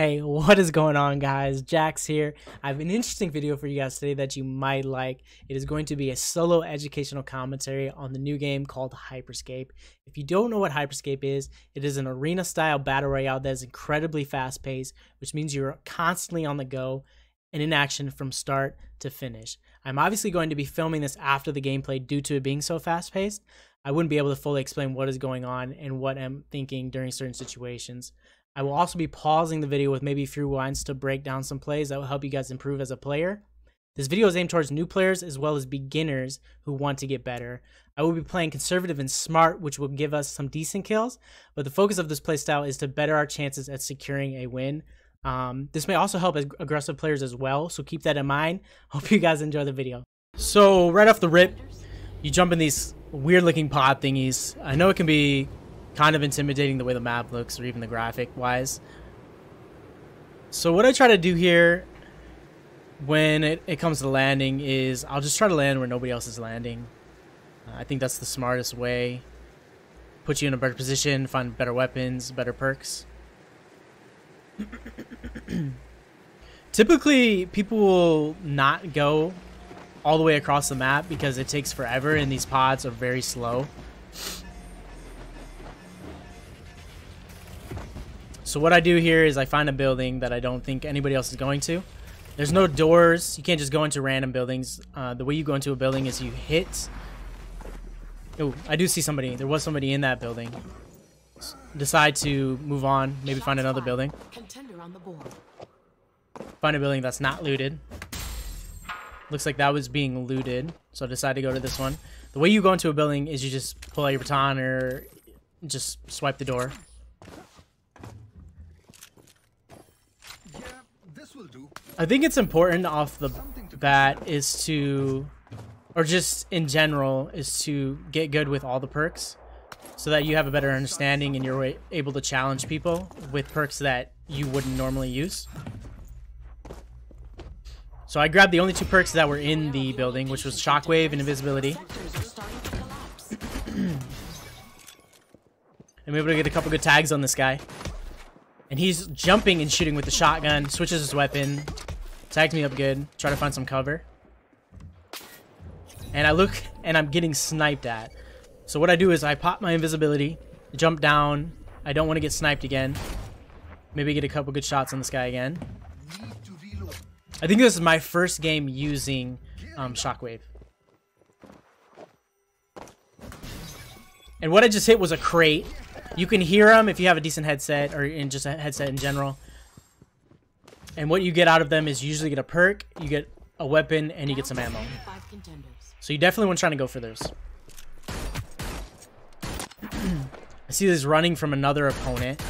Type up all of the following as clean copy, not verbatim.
Hey, what is going on, guys? Jax here. I have an interesting video for you guys today that you might like. It is going to be a solo educational commentary on the new game called Hyper Scape. If you don't know what Hyper Scape is, it is an arena style battle royale that is incredibly fast paced, which means you're constantly on the go and in action from start to finish. I'm obviously going to be filming this after the gameplay due to it being so fast paced. I wouldn't be able to fully explain what is going on and what I'm thinking during certain situations. I will also be pausing the video with maybe a few rewinds to break down some plays that will help you guys improve as a player. This video is aimed towards new players as well as beginners who want to get better. I will be playing conservative and smart, which will give us some decent kills, but the focus of this playstyle is to better our chances at securing a win. This may also help aggressive players as well, so keep that in mind. Hope you guys enjoy the video. So right off the rip, you jump in these weird looking pod thingies. I know it can be kind of intimidating the way the map looks, or even the graphic wise. So what I try to do here when it comes to landing is I'll just try to land where nobody else is landing. I think that's the smartest way. Put you in a better position, find better weapons, better perks. Typically people will not go all the way across the map because it takes forever and these pods are very slow. So what I do here is I find a building that I don't think anybody else is going to. There's no doors. You can't just go into random buildings. The way you go into a building is you hit. Oh, I do see somebody. There was somebody in that building. Decide to move on. Maybe find another building. Find a building that's not looted. Looks like that was being looted. So I decide to go to this one. The way you go into a building is you just pull out your baton or just swipe the door. I think it's important off the bat is to, or just in general, is to get good with all the perks so that you have a better understanding and you're able to challenge people with perks that you wouldn't normally use. So I grabbed the only two perks that were in the building, which was Shockwave and Invisibility. I'm able to get a couple good tags on this guy. And he's jumping and shooting with the shotgun, switches his weapon, tagged me up good, try to find some cover. And I look and I'm getting sniped at. So what I do is I pop my invisibility, jump down. I don't want to get sniped again. Maybe get a couple good shots on this guy again. I think this is my first game using Shockwave. And what I just hit was a crate. You can hear them if you have a decent headset or in just a headset in general. And what you get out of them is you usually get a perk, you get a weapon, and you get some ammo. So you definitely want to try to go for those. I see this running from another opponent.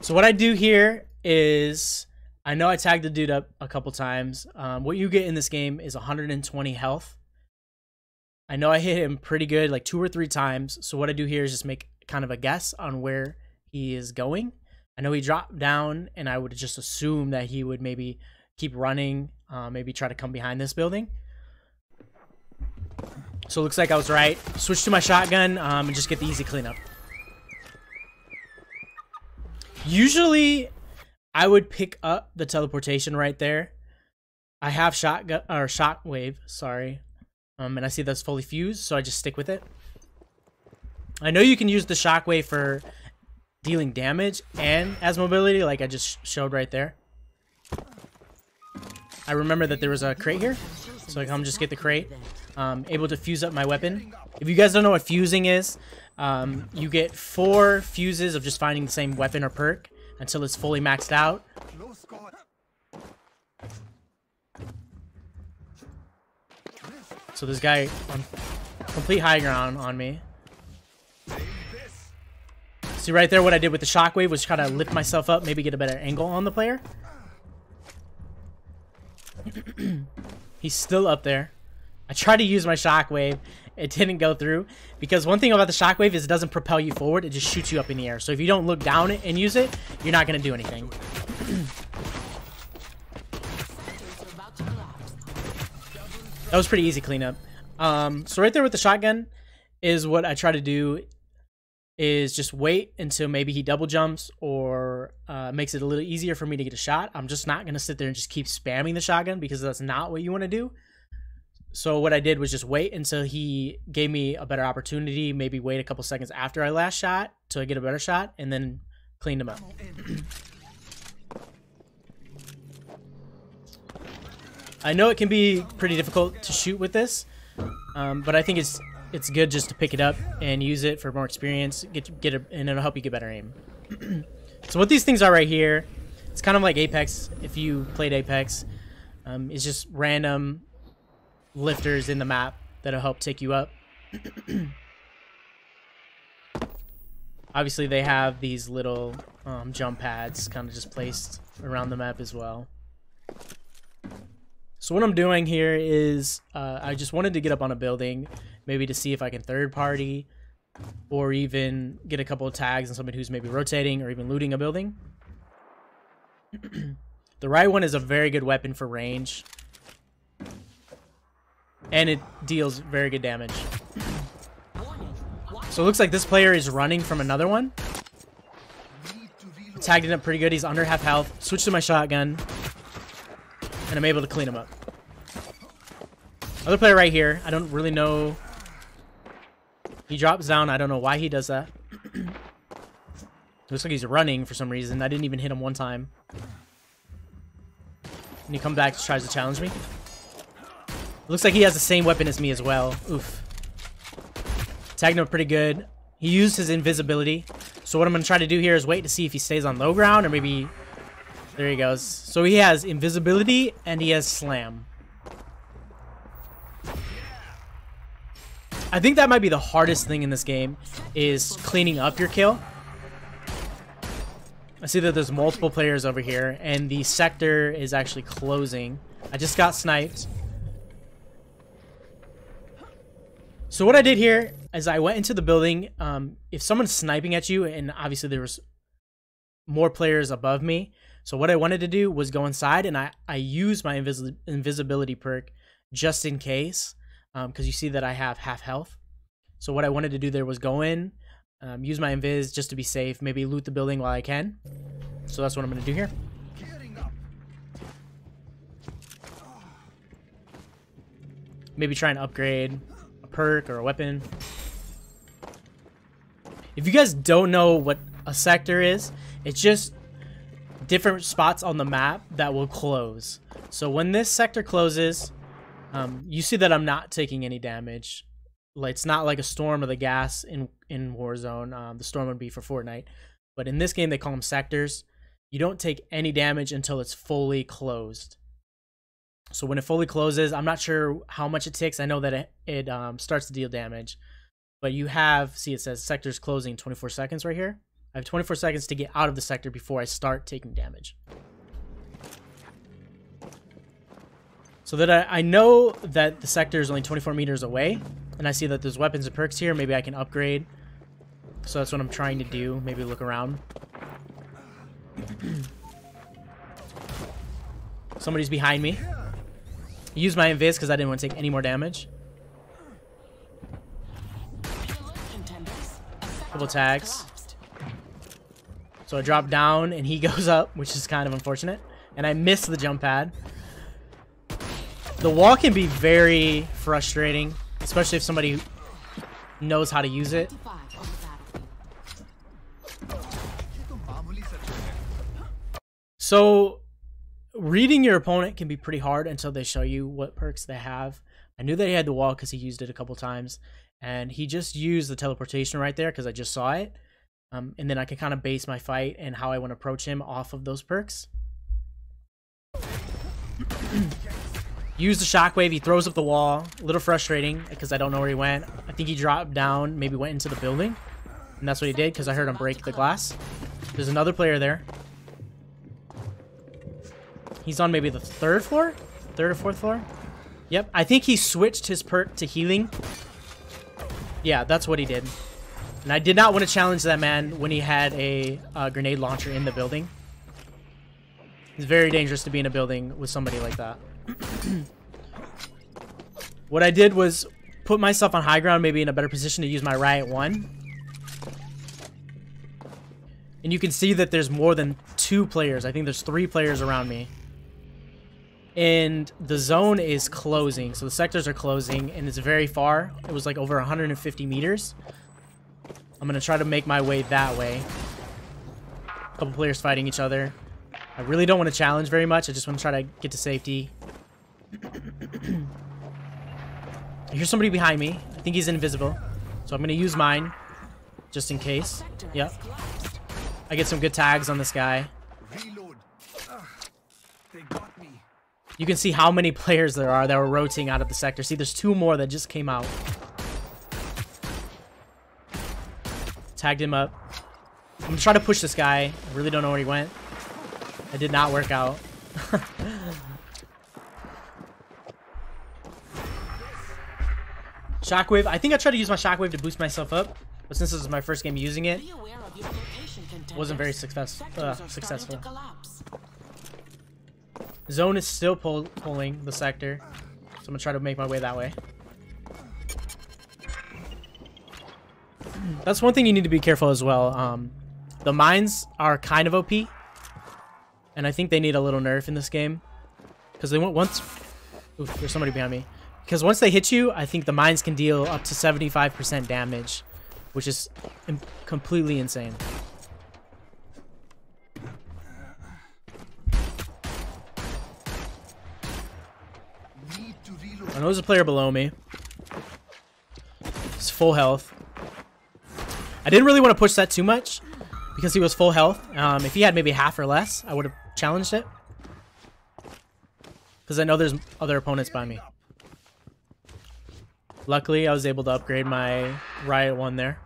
So what I do here is, I know I tagged the dude up a couple times. What you get in this game is 120 health. I know I hit him pretty good, like 2 or 3 times. So what I do here is just make kind of a guess on where he is going. I know he dropped down, and I would just assume that he would maybe keep running, maybe try to come behind this building. So it looks like I was right. Switch to my shotgun and just get the easy cleanup. Usually, I would pick up the teleportation right there. I have shotgun or shockwave, sorry. And I see that's fully fused, so I just stick with it. I know you can use the shockwave for dealing damage and as mobility, like I just showed right there. I remember that there was a crate here, so I come just get the crate. Able to fuse up my weapon. If you guys don't know what fusing is, you get 4 fuses of just finding the same weapon or perk until it's fully maxed out. So this guy on complete high ground on me. See right there what I did with the shockwave was kind of lift myself up, maybe get a better angle on the player. He's still up there. I tried to use my shockwave. It didn't go through because one thing about the shockwave is it doesn't propel you forward. It just shoots you up in the air. So if you don't look down and use it, you're not going to do anything. That was pretty easy cleanup. So right there with the shotgun is what I try to do is just wait until maybe he double jumps or makes it a little easier for me to get a shot. I'm just not going to sit there and just keep spamming the shotgun because that's not what you want to do. So what I did was just wait until he gave me a better opportunity, maybe wait a couple seconds after I last shot till I get a better shot, and then cleaned him up. I know it can be pretty difficult to shoot with this, but I think it's good just to pick it up and use it for more experience, and it'll help you get better aim. So what these things are right here, it's kind of like Apex. If you played Apex, it's just random lifters in the map that'll help take you up. Obviously, they have these little jump pads kind of just placed around the map as well. So what I'm doing here is I just wanted to get up on a building, maybe to see if I can third party or even get a couple of tags on somebody who's maybe rotating or even looting a building. The right one is a very good weapon for range, and it deals very good damage. So it looks like this player is running from another one. Tagged it up pretty good. He's under half health. Switched to my shotgun, and I'm able to clean him up. Other player right here. I don't really know. He drops down. I don't know why he does that. Looks like he's running for some reason. I didn't even hit him one time. And he comes back, tries to challenge me. Looks like he has the same weapon as me as well. Oof. Tagged him pretty good. He used his invisibility. So what I'm going to try to do here is wait to see if he stays on low ground or maybe... There he goes. So he has invisibility and he has slam. I think that might be the hardest thing in this game, is cleaning up your kill. I see that there's multiple players over here, and the sector is actually closing. I just got sniped. So what I did here is I went into the building. If someone's sniping at you, and obviously there was more players above me, so what I wanted to do was go inside, and I used my invisibility perk just in case, because you see that I have half health. So what I wanted to do there was go in, use my invis just to be safe, maybe loot the building while I can. So that's what I'm going to do here. Maybe try and upgrade a perk or a weapon. If you guys don't know what a sector is, it's just different spots on the map that will close. So when this sector closes, you see that I'm not taking any damage. Like, it's not like a storm or the gas in Warzone. The storm would be for Fortnite. But in this game, they call them sectors. You don't take any damage until it's fully closed. So when it fully closes, I'm not sure how much it takes. I know that it starts to deal damage. But you have, see, it says sectors closing 24 seconds right here. I have 24 seconds to get out of the sector before I start taking damage. So that I know that the sector is only 24 meters away, and I see that there's weapons and perks here. Maybe I can upgrade. So that's what I'm trying to do. Maybe look around. Somebody's behind me. Use my invis because I didn't want to take any more damage. Couple tags. So I drop down and he goes up, which is kind of unfortunate. And I missed the jump pad. The wall can be very frustrating, especially if somebody knows how to use it. So reading your opponent can be pretty hard until they show you what perks they have. I knew that he had the wall because he used it a couple times, and he just used the teleportation right there because I just saw it. And then I can kind of base my fight and how I want to approach him off of those perks. Use the shockwave. He throws up the wall. A little frustrating because I don't know where he went. I think he dropped down, maybe went into the building. And that's what he did because I heard him break the glass. There's another player there. He's on maybe the third floor? Third or fourth floor? Yep. I think he switched his perk to healing. Yeah, that's what he did. And I did not want to challenge that man when he had a grenade launcher in the building. It's very dangerous to be in a building with somebody like that. What I did was put myself on high ground, maybe in a better position to use my Riot 1. And you can see that there's more than 2 players. I think there's 3 players around me. And the zone is closing. So the sectors are closing and it's very far. It was like over 150 meters. I'm going to try to make my way that way. A couple players fighting each other. I really don't want to challenge very much. I just want to try to get to safety. I hear somebody behind me. I think he's invisible. So I'm going to use mine just in case. Yep. I get some good tags on this guy. You can see how many players there are that were rotating out of the sector. See, there's 2 more that just came out. Tagged him up. I'm going to try to push this guy. I really don't know where he went. It did not work out. Shockwave. I think I tried to use my shockwave to boost myself up. But since this is my first game using it, wasn't very successful. Zone is still pulling the sector. So I'm going to try to make my way that way. That's one thing you need to be careful as well. The mines are kind of OP. And I think they need a little nerf in this game. Because they won't once... Oof, there's somebody behind me. Because once they hit you, I think the mines can deal up to 75% damage. Which is completely insane. I know there's a player below me. He's full health. I didn't really want to push that too much because he was full health. If he had maybe half or less, I would have challenged it. Because I know there's other opponents by me. Luckily, I was able to upgrade my Riot 1 there.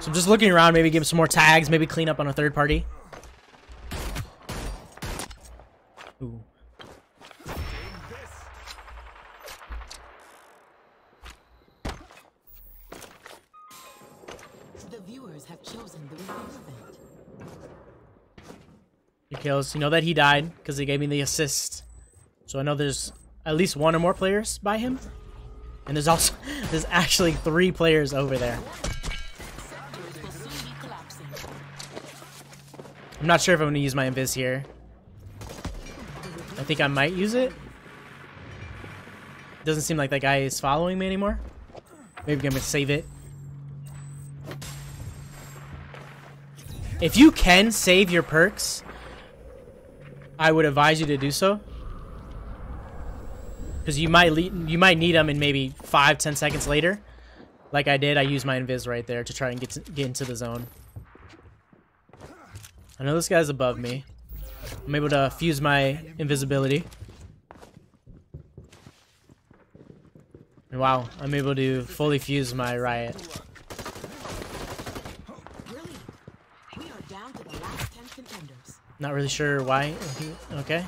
So I'm just looking around, maybe give him some more tags, maybe clean up on a third party. Ooh. The viewers have chosen the review event. Your kills. You know that he died because he gave me the assist. So I know there's at least 1 or more players by him. And there's actually 3 players over there. I'm not sure if I'm going to use my invis here. I think I might use it. Doesn't seem like that guy is following me anymore. Maybe I'm going to save it. If you can save your perks, I would advise you to do so. Because you might need them in maybe 5-10 seconds later. Like I did, I used my invis right there to try and get into the zone. I know this guy's above me. I'm able to fuse my invisibility. And wow, I'm able to fully fuse my Riot. We are down to the last 10 contenders. Not really sure why. Okay.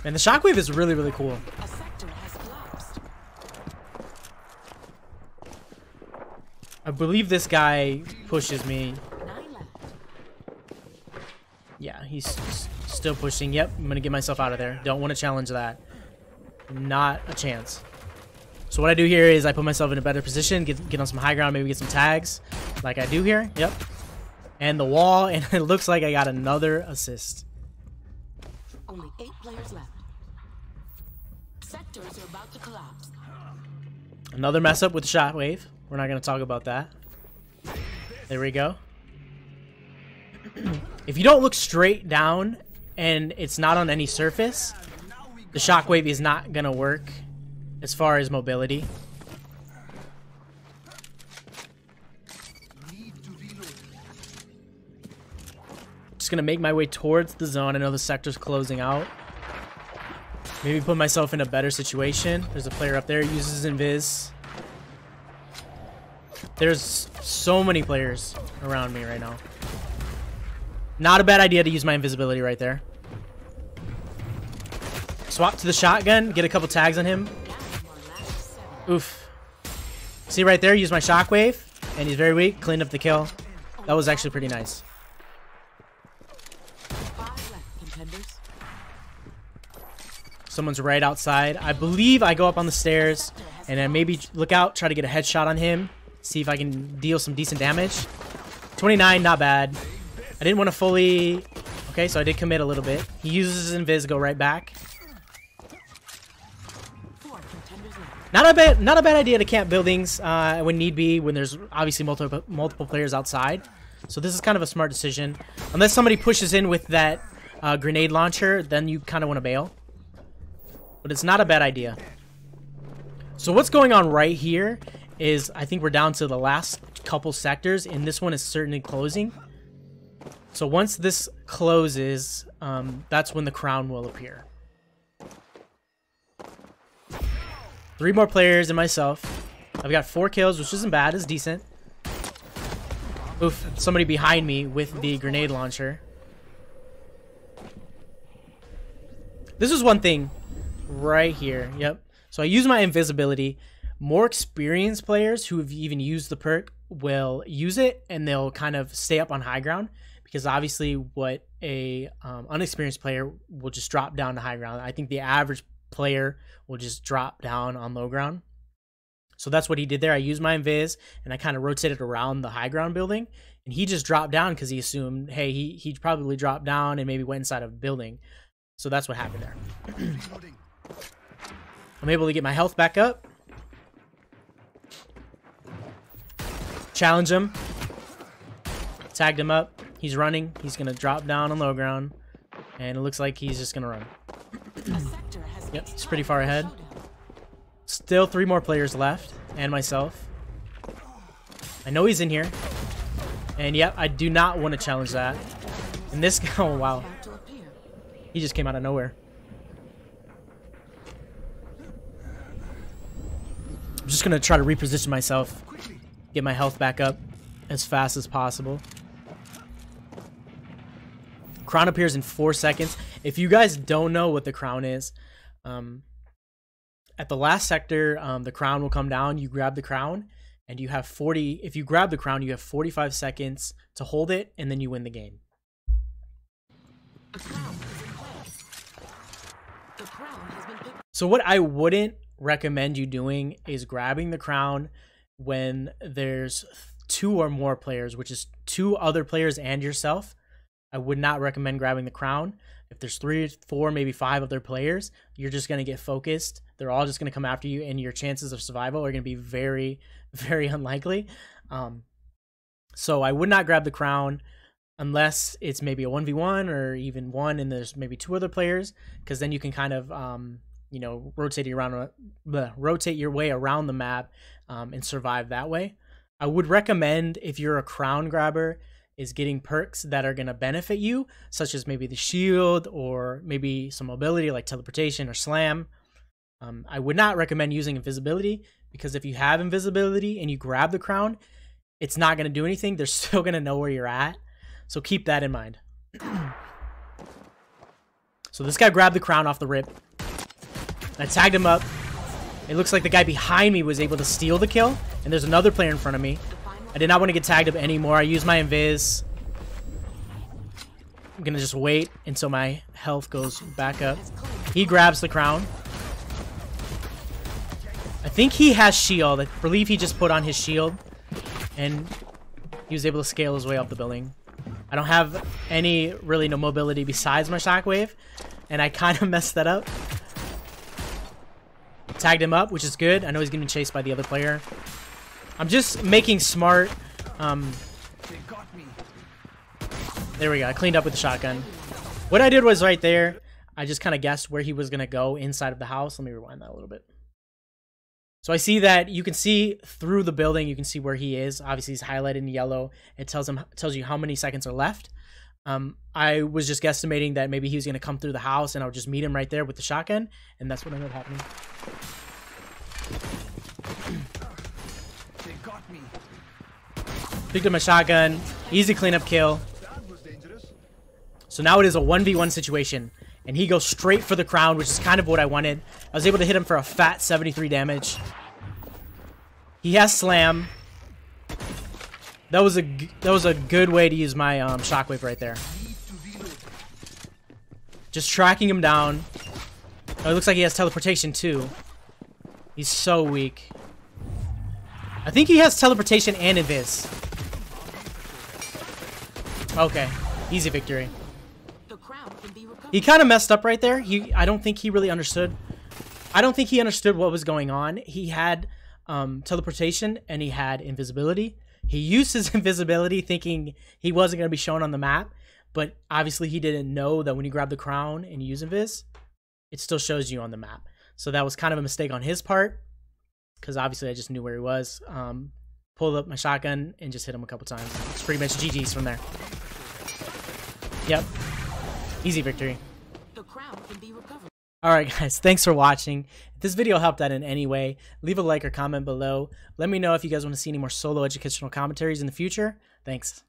And the shockwave is really, really cool. A sector has collapsed. I believe this guy pushes me. 9 left. Yeah, he's still pushing. Yep, I'm gonna get myself out of there. Don't want to challenge that. Not a chance. So what I do here is I put myself in a better position, get on some high ground, maybe get some tags, like I do here. Yep. And the wall, and it looks like I got another assist. Only 8 players left. Sectors are about to collapse. Another mess up with the shockwave. We're not going to talk about that. There we go. If you don't look straight down and it's not on any surface, the shockwave is not going to work as far as mobility. Just going to make my way towards the zone. I know the sector's closing out. Maybe put myself in a better situation. There's a player up there who uses invis. There's so many players around me right now. Not a bad idea to use my invisibility right there. Swap to the shotgun, get a couple tags on him. Oof. See right there, use my shockwave, and he's very weak. Cleaned up the kill. That was actually pretty nice. 5 left, contenders. Someone's right outside. I believe I go up on the stairs and then maybe look out, try to get a headshot on him. See if I can deal some decent damage. 29, not bad. I didn't want to fully... Okay, so I did commit a little bit. He uses his invis, go right back. Not a bad idea to camp buildings when need be, when there's obviously multiple players outside. So this is kind of a smart decision. Unless somebody pushes in with that grenade launcher, then you kind of want to bail. But it's not a bad idea. So what's going on right here is I think we're down to the last couple sectors, and this one is certainly closing. So once this closes, that's when the crown will appear. 3 more players and myself. I've got 4 kills, which isn't bad. It's decent. Oof, somebody behind me with the grenade launcher. This is one thing right here. Yep. So I use my invisibility. More experienced players who have even used the perk will use it, and they'll kind of stay up on high ground, because obviously what a unexperienced player will just drop down to high ground. I think the average player will just drop down on low ground. So that's what he did there. I used my invis and I kind of rotated around the high ground building, and he just dropped down because he assumed, hey, he probably dropped down and maybe went inside of a building. So that's what happened there. I'm able to get my health back up. Challenge him. Tagged him up. He's running. He's going to drop down on low ground. And it looks like he's just going to run. Yep, he's pretty far ahead. Still 3 more players left. And myself. I know he's in here. And yep, I do not want to challenge that. And this guy, oh wow. He just came out of nowhere. I'm just going to try to reposition myself. Get my health back up as fast as possible. Crown appears in 4 seconds. If you guys don't know what the crown is, at the last sector, the crown will come down. You grab the crown, and you have 40. If you grab the crown, you have 45 seconds to hold it, and then you win the game. So what I wouldn't recommend you doing is grabbing the crown when there's 2 or more players, which is 2 other players and yourself. I would not recommend grabbing the crown. If there's 3, 4, maybe 5 other players, you're just going to get focused. They're all just going to come after you, and your chances of survival are going to be very, very unlikely. So I would not grab the crown unless it's maybe a 1v1 or even 1 and there's maybe 2 other players, because then you can kind of you know, rotate your way around the map and survive that way. I would recommend, if you're a crown grabber, is getting perks that are going to benefit you, such as maybe the shield or maybe some mobility like teleportation or slam. I would not recommend using invisibility, because if you have invisibility and you grab the crown, it's not going to do anything. They're still going to know where you're at. So keep that in mind. So this guy grabbed the crown off the rip. I tagged him up. It looks like the guy behind me was able to steal the kill, and there's another player in front of me. I did not want to get tagged up anymore. I used my invis. I'm going to just wait until my health goes back up. He grabs the crown. I think he has shield. I believe he just put on his shield, and he was able to scale his way up the building. I don't have no mobility besides my shockwave, and I kind of messed that up. Tagged him up, which is good. I know he's getting chased by the other player. I'm just making smart. There we go. I cleaned up with the shotgun. What I did was right there, I just kind of guessed where he was going to go inside of the house. Let me rewind that a little bit. So I see that you can see through the building. You can see where he is. Obviously, he's highlighted in yellow. It tells you how many seconds are left. I was just guesstimating that maybe he was going to come through the house, and I would just meet him right there with the shotgun, and that's what ended up happening. Picked up my shotgun. Easy cleanup kill. So now it is a 1v1 situation, and he goes straight for the crown, which is kind of what I wanted. I was able to hit him for a fat 73 damage. He has slam. That was a good way to use my shockwave right there. Just tracking him down. Oh, it looks like he has teleportation too. He's so weak. I think he has teleportation and invis. Okay, easy victory. The crown can be recovered. He kind of messed up right there. I don't think he really understood. I don't think he understood what was going on. He had teleportation and he had invisibility. He used his invisibility thinking he wasn't going to be shown on the map, but obviously he didn't know that when you grab the crown and you use invis, it still shows you on the map. So that was kind of a mistake on his part, because obviously I just knew where he was. Pulled up my shotgun and just hit him a couple times. It's pretty much GG's from there. Yep. Easy victory. The crown can be recovered. Alright guys, thanks for watching. If this video helped out in any way, leave a like or comment below. Let me know if you guys want to see any more solo educational commentaries in the future. Thanks.